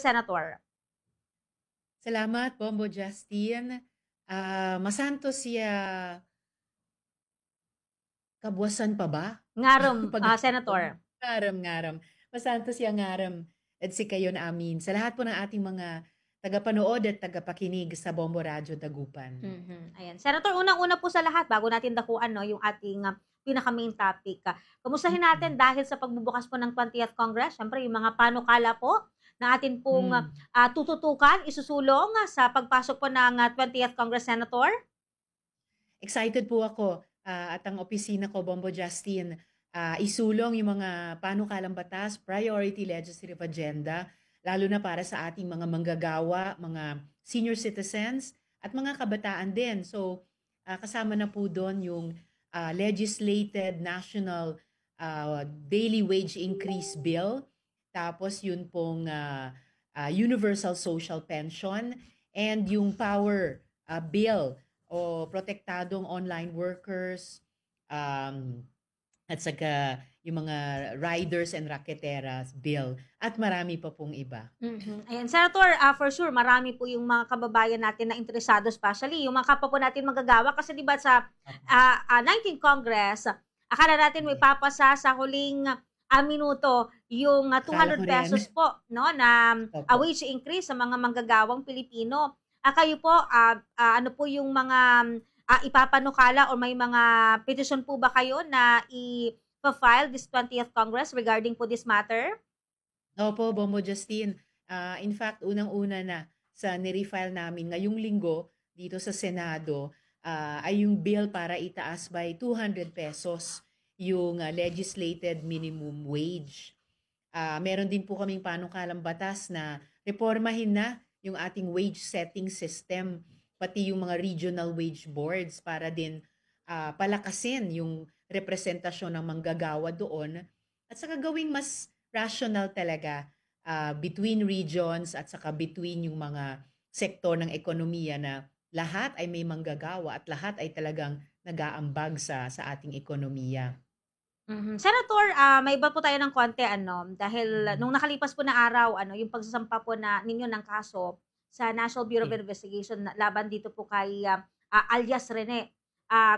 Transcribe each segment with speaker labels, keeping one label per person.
Speaker 1: Senator.
Speaker 2: Salamat, Bombo Justin. Masanto siya kabuwasan pa ba?
Speaker 1: Ngaram,
Speaker 2: Pag
Speaker 1: Senator.
Speaker 2: ngaram. Masanto siya ngaram. At si kayo na amin. Sa lahat po ng ating mga tagapanood at tagapakinig sa Bombo Radyo Dagupan.
Speaker 1: Ayan. Senator, unang-una po sa lahat, bago natin dakuan yung ating pinaka-main topic. Kamustahin natin dahil sa pagbubukas po ng 20th Congress, syempre yung mga panukala po na atin pong tututukan, isusulong sa pagpasok po ng 20th Congress, Senator?
Speaker 2: Excited po ako at ang opisina ko, Bombo Justin, isulong yung mga panukalang batas, priority legislative agenda, lalo na para sa ating mga manggagawa, mga senior citizens, at mga kabataan din. So, kasama na po doon yung legislated national daily wage increase bill, tapos yun pong universal social pension, and yung power bill o protektadong online workers, at saka yung mga riders and raketeras bill, at marami pa pong iba.
Speaker 1: Ayan, Senator, for sure, marami po yung mga kababayan natin na interesado, especially yung mga kapwa po natin magagawa. Kasi diba sa 19th Congress, akala natin may papasa sa huling minuto yung 200 pesos po, no, na wage increase sa mga manggagawang Pilipino. Kayo po, ano po yung mga ipapanukala o may mga petition po ba kayo na i-file this 20th Congress regarding po this matter?
Speaker 2: Opo, Bombo Justin. In fact, unang-una na sa nirefile namin ngayong linggo dito sa Senado ay yung bill para itaas by 200 pesos yung legislated minimum wage. Meron din po kaming panukalang batas na reformahin na yung ating wage setting system, pati yung mga regional wage boards para din palakasin yung representasyon ng manggagawa doon at saka gawing mas rational talaga between regions at saka between yung mga sektor ng ekonomiya na lahat ay may manggagawa at lahat ay talagang nag-aambag sa ating ekonomiya.
Speaker 1: Senator, may iba po tayo ng konti dahil nung nakalipas po na araw yung pagsasampa po ninyo ng kaso sa National Bureau of Investigation laban dito po kay alias Rene.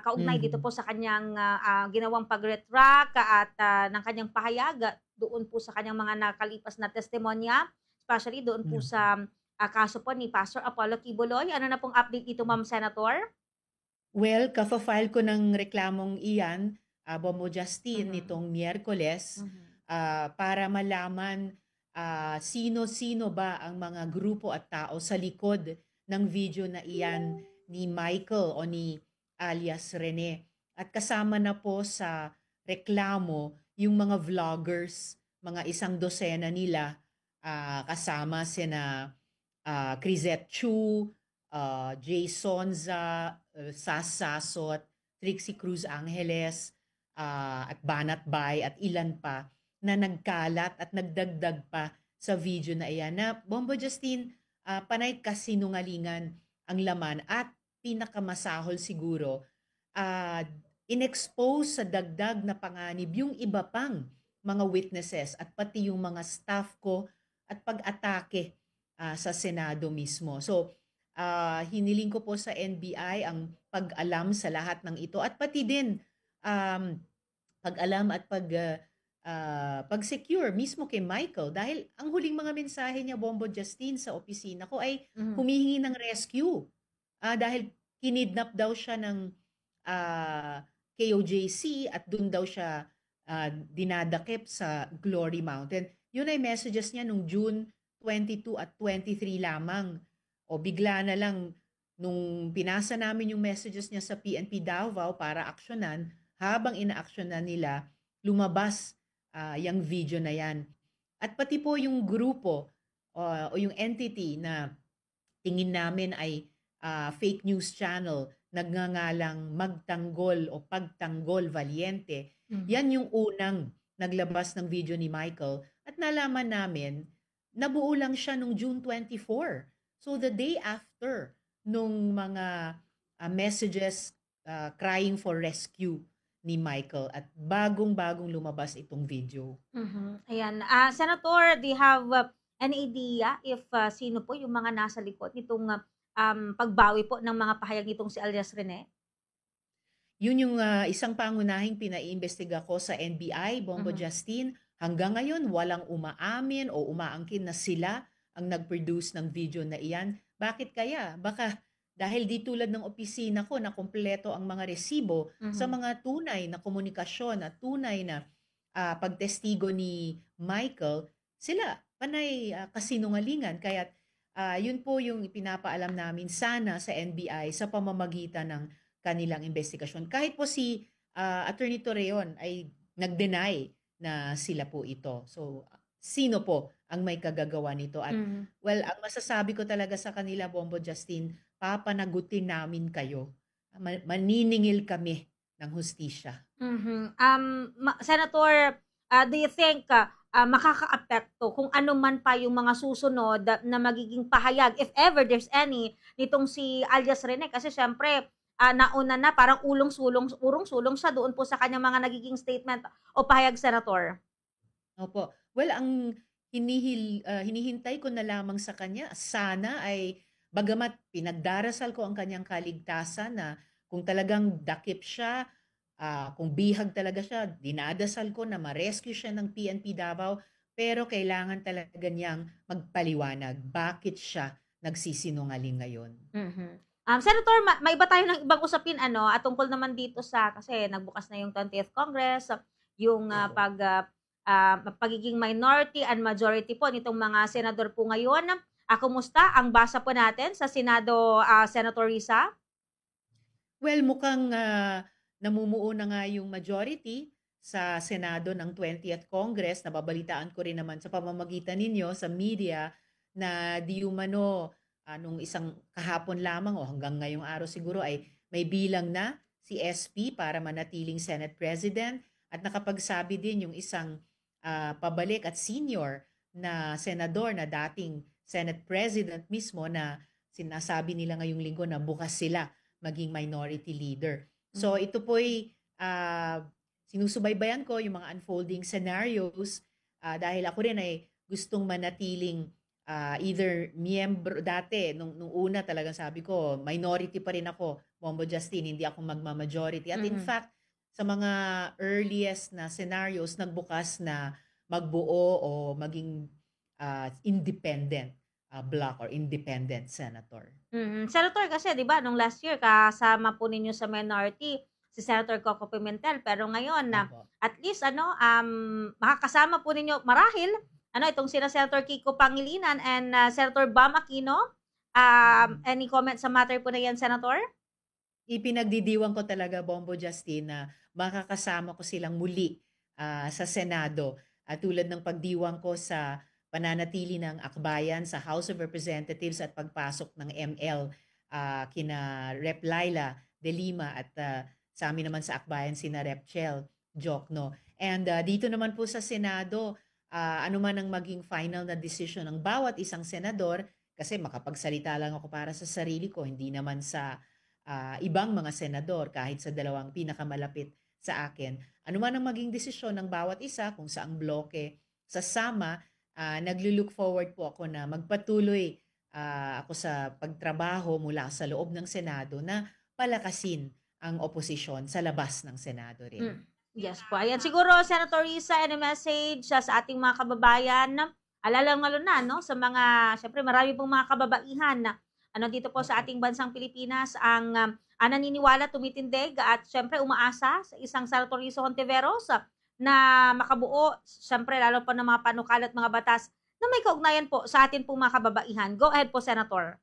Speaker 1: Kaugnay dito po sa kanyang ginawang pag-retract at ng kanyang pahayag doon po sa kanyang mga nakalipas na testimonya, especially doon po sa kaso po ni Pastor Apollo Kibuloy. Ano na pong update dito, Ma'am Senator?
Speaker 2: Well, kafa-file ko ng reklamong iyan, Bombo Justin, nitong Miyerkules, para malaman sino-sino ba ang mga grupo at tao sa likod ng video na iyan ni Michael o ni alias Rene. At kasama na po sa reklamo yung mga vloggers, mga 100 nila, kasama sina Crisette Chu, Jay Sonza, Sas Sasot, Trixie Cruz Angeles, at Banat Bay at ilan pa na nagkalat at nagdagdag pa sa video na iyan na Bombo Justin, panay kasinungalingan ang laman at pinakamasahol siguro, in-expose sa dagdag na panganib yung iba pang mga witnesses at pati yung mga staff ko at pag-atake sa Senado mismo. So, hiniling ko po sa NBI ang pag-alam sa lahat ng ito at pati din pag-alam at pag-secure mismo kay Michael dahil ang huling mga mensahe niya, Bombo Justin, sa opisina ko ay humihingi ng rescue dahil kinidnap daw siya ng KOJC at dun daw siya dinadakip sa Glory Mountain. Yun ay messages niya nung June 22 at 23 lamang. O bigla na lang nung pinasa namin yung messages niya sa PNP Davao para aksyonan, habang ina-aksyonan nila, lumabas yung video na yan. At pati po yung grupo o yung entity na tingin namin ay fake news channel, nagngangalang Magtanggol o Pagtanggol Valiente, yan yung unang naglabas ng video ni Michael at nalaman namin, nabuo lang siya nung June 24. So the day after nung mga messages crying for rescue ni Michael at bagong-bagong lumabas itong video.
Speaker 1: Ayan. Senator, do you have Any idea if sino po yung mga nasa likod nitong pagbawi po ng mga pahayag nitong si alias Rene?
Speaker 2: Yun yung isang pangunahing pinaiimbestiga ko sa NBI, Bombo
Speaker 1: Mhm.
Speaker 2: Justin. Hanggang ngayon, walang umaamin o umaangkin na sila ang nag-produce ng video na iyan. Bakit kaya? Baka dahil di tulad ng opisina ko na kumpleto ang mga resibo sa
Speaker 1: Mhm.
Speaker 2: mga tunay na komunikasyon at tunay na pagtestigo ni Michael, sila panay kasinungalingan. Kaya yun po yung ipinapaalam namin sana sa NBI sa pamamagitan ng kanilang investigasyon. Kahit po si Attorney Torreon ay nag-deny na sila po ito. So, sino po ang may kagagawa nito? At
Speaker 1: Mhm.
Speaker 2: well, ang masasabi ko talaga sa kanila, Bombo Justin, papanagutin namin kayo. Maniningil kami ng hustisya.
Speaker 1: Mhm. Senator, do you think makakaapekto kung ano man pa yung mga susunod na magiging pahayag, if ever there's any, nitong si alias Rene? Kasi siyempre, nauna na parang urong-sulong siya doon po sa kanyang mga nagiging statement o pahayag, Senator.
Speaker 2: Opo. Well, ang hinihintay ko na lamang sa kanya, sana ay bagamat pinagdarasal ko ang kanyang kaligtasan na kung talagang dakip siya, kung bihag talaga siya, dinadasal ko na ma-rescue siya ng PNP Davao, pero kailangan talaga niyang magpaliwanag bakit siya nagsisinungaling ngayon.
Speaker 1: Mhm. Senator, may iba tayo ng ibang usapin ano, at tungkol naman dito sa kasi nagbukas na yung 20th Congress, yung pagiging minority and majority po nitong mga senador po ngayon. Kumusta ang basa po natin sa Senado, Senator Risa?
Speaker 2: Well, mukhang namumuo na nga yung majority sa Senado ng 20th Congress. Nababalitaan ko rin naman sa pamamagitan ninyo sa media na di umano nung isang kahapon lamang o hanggang ngayong araw siguro ay may bilang na si SP para manatiling Senate President at nakapagsabi din yung isang pabalik at senior na senador na dating Senate President mismo na sinasabi nila ngayong linggo na bukas sila maging minority leader. So
Speaker 1: Mhm.
Speaker 2: ito po'y sinusubaybayan ko yung mga unfolding scenarios dahil ako rin ay gustong manatiling either miyembro dati nung una talagang sabi ko minority pa rin ako, Bombo Justin, hindi ako magma-majority. At in
Speaker 1: Mhm.
Speaker 2: fact, sa mga earliest na scenarios nagbukas na magbuo o maging independent block or independent senator.
Speaker 1: Mhm. Senator, kasi 'di ba nung last year kasama po ninyo sa minority si Senator Coco Pimentel, pero ngayon na
Speaker 2: Opo.
Speaker 1: at least ano, makakasama po ninyo marahil ano itong sina Senator Kiko Pangilinan and Senator Bam Aquino. Any comment sa matter po na 'yan, Senator?
Speaker 2: Ipinagdidiwang ko talaga, Bombo Justin, na makakasama ko silang muli sa Senado. Tulad ng pagdiwang ko sa pananatili ng akbayan sa House of Representatives at pagpasok ng ML kina Rep. Laila de Lima at sa amin naman sa akbayan sina Rep. Chel Jokno. And dito naman po sa Senado, ano man ang maging final na decision ng bawat isang senador, kasi makapagsalita lang ako para sa sarili ko, hindi naman sa ibang mga senador kahit sa dalawang pinakamalapit sa akin. Ano man ang maging desisyon ng bawat isa kung saang bloke sasama, naglo-look forward po ako na magpatuloy ako sa pagtrabaho mula sa loob ng Senado na palakasin ang oposisyon sa labas ng Senado rin.
Speaker 1: Yes po. Ayan, siguro Senator Risa, any message sa ating mga kababayan? Lalo na no sa mga syempre marami pong mga kababaihan na ano dito po sa
Speaker 2: Opo.
Speaker 1: ating bansang Pilipinas ang naniniwala, tumitindig at syempre umaasa sa isang Senator Risa Hontiveros na makabuo syempre lalo pa ng mga panukala at mga batas na may kaugnayan po sa atin pong mga kababaihan. Go ahead po, Senator.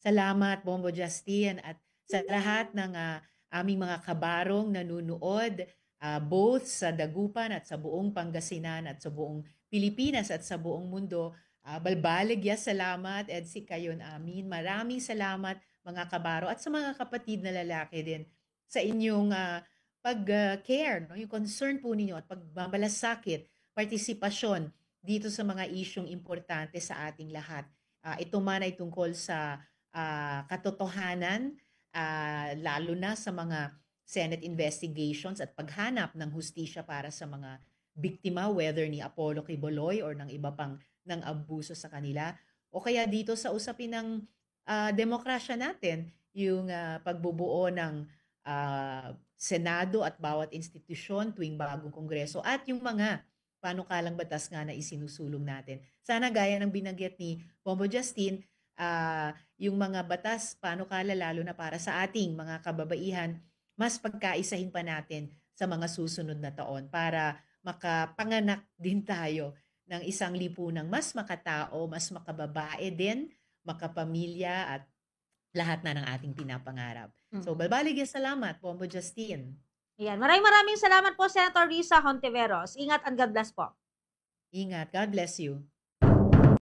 Speaker 2: Salamat, Bombo Justin, at sa lahat ng aming mga kabarong nanunood, both sa Dagupan at sa buong Pangasinan at sa buong Pilipinas at sa buong mundo. Balbalig ya, salamat, Edsi kayon amin. Maraming salamat mga kabaro at sa mga kapatid na lalaki din sa inyong pag-care, no? Yung concern po ninyo at pagbabalasakit, partisipasyon dito sa mga isyong importante sa ating lahat. Ito man ay tungkol sa katotohanan, lalo na sa mga Senate investigations at paghanap ng hustisya para sa mga biktima, whether ni Apollo Quiboloy or ng iba pang ng abuso sa kanila. O kaya dito sa usapin ng demokrasya natin, yung pagbubuo ng Senado at bawat institusyon tuwing bagong kongreso at yung mga panukalang batas nga na isinusulong natin. Sana gaya ng binanggit ni Bombo Justin, yung mga batas panukala lalo na para sa ating mga kababaihan, mas pagkaisahin pa natin sa mga susunod na taon para makapanganak din tayo ng isang lipunang mas makatao, mas makababae din, makapamilya at lahat na ng ating pinapangarap. So, balbalig salamat, Bombo Justin.
Speaker 1: Ayan. Maraming salamat po, Senator Risa Hontiveros. Ingat and God bless po.
Speaker 2: Ingat. God bless you.